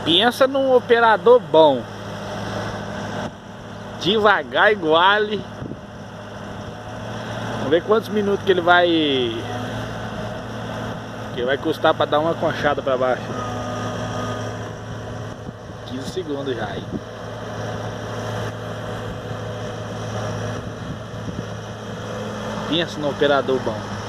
Pensa num operador bom. Devagar, iguale. Vamos ver quantos minutos que ele vai... Que vai custar para dar uma conchada para baixo. 15 segundos já aí. Pensa no operador bom.